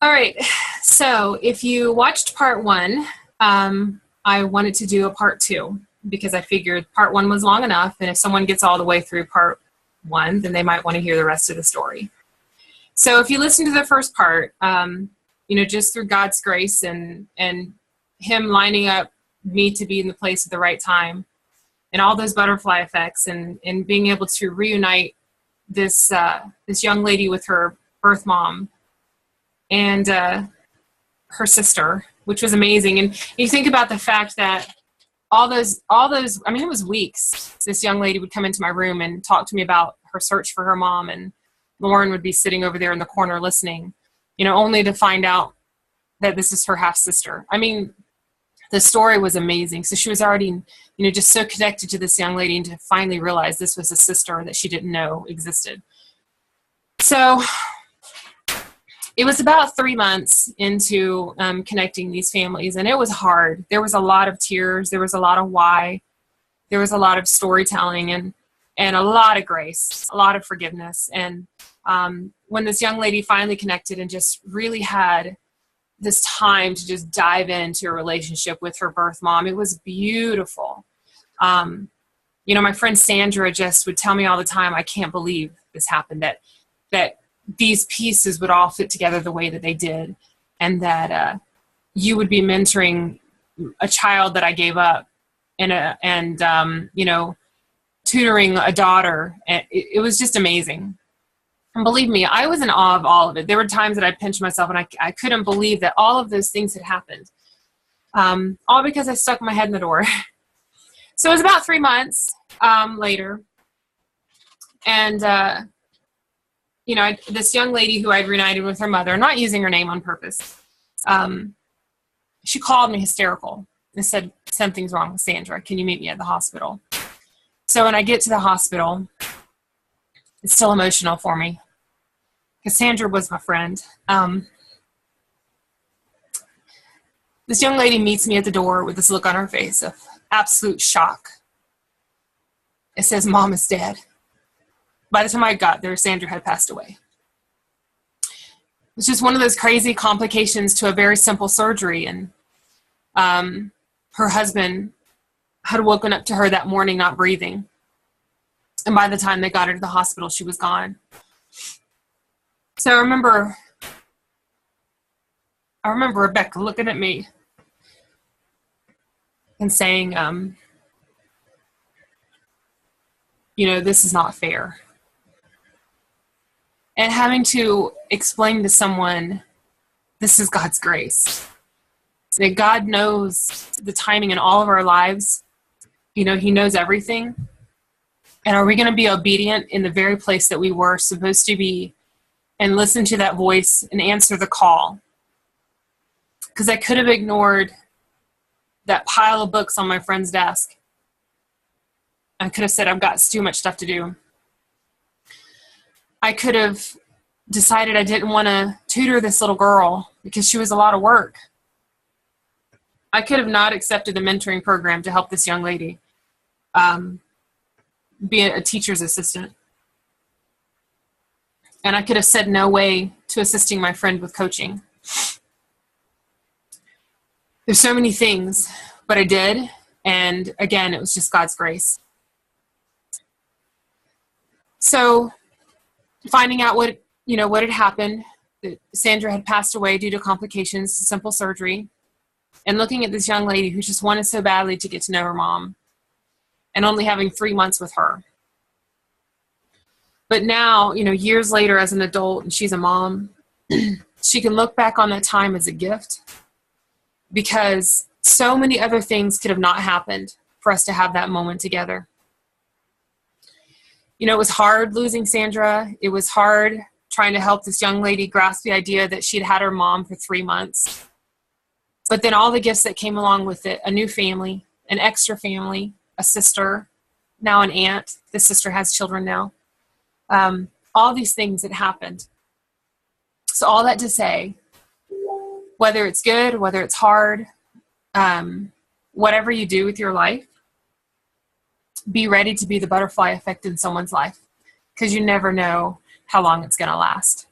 All right. So if you watched part one, I wanted to do a part two because I figured part one was long enough. And if someone gets all the way through part one, then they might want to hear the rest of the story. So if you listen to the first part, just through God's grace and him lining up me to be in the place at the right time and all those butterfly effects and being able to reunite this young lady with her birth mom and her sister, which was amazing. And you think about the fact that all those, I mean, it was weeks. This young lady would come into my room and talk to me about her search for her mom, and Lauren would be sitting over there in the corner listening, only to find out that this is her half sister. I mean, the story was amazing. So she was already, just so connected to this young lady, and to finally realize this was a sister that she didn't know existed. So it was about 3 months into connecting these families, and it was hard. There was a lot of tears. There was a lot of why. There was a lot of storytelling and a lot of grace, a lot of forgiveness. And when this young lady finally connected and just really had this time to just dive into a relationship with her birth mom, it was beautiful. My friend Sandra just would tell me all the time, I can't believe this happened, that these pieces would all fit together the way that they did, and that you would be mentoring a child that I gave up, and tutoring a daughter. And it was just amazing. And believe me, I was in awe of all of it. There were times that I pinched myself, and I couldn't believe that all of those things had happened, all because I stuck my head in the door. So it was about 3 months later, and this young lady who I'd reunited with her mother, I'm not using her name on purpose, she called me hysterical and said, something's wrong with Sandra. Can you meet me at the hospital? So when I get to the hospital, it's still emotional for me because Sandra was my friend. This young lady meets me at the door with this look on her face of absolute shock. It says, Mom is dead. By the time I got there, Sandra had passed away. It's just one of those crazy complications to a very simple surgery. And her husband had woken up to her that morning not breathing. And by the time they got her to the hospital, she was gone. So I remember Rebecca looking at me and saying, this is not fair. And having to explain to someone, this is God's grace. That God knows the timing in all of our lives. He knows everything. And are we going to be obedient in the very place that we were supposed to be and listen to that voice and answer the call? Because I could have ignored that pile of books on my friend's desk. I could have said, I've got too much stuff to do. I could have decided I didn't want to tutor this little girl because she was a lot of work. I could have not accepted the mentoring program to help this young lady be a teacher's assistant. And I could have said no way to assisting my friend with coaching. There's so many things, but I did. And again, it was just God's grace. So finding out what had happened, that Sandra had passed away due to complications, simple surgery, and looking at this young lady who just wanted so badly to get to know her mom, and only having 3 months with her. But now, years later as an adult, and she's a mom, she can look back on that time as a gift, because so many other things could have not happened for us to have that moment together. It was hard losing Sandra. It was hard trying to help this young lady grasp the idea that she'd had her mom for 3 months. But then all the gifts that came along with it, a new family, an extra family, a sister, now an aunt. The sister has children now. All these things that happened. So all that to say, whether it's good, whether it's hard, whatever you do with your life, be ready to be the butterfly effect in someone's life, because you never know how long it's going to last.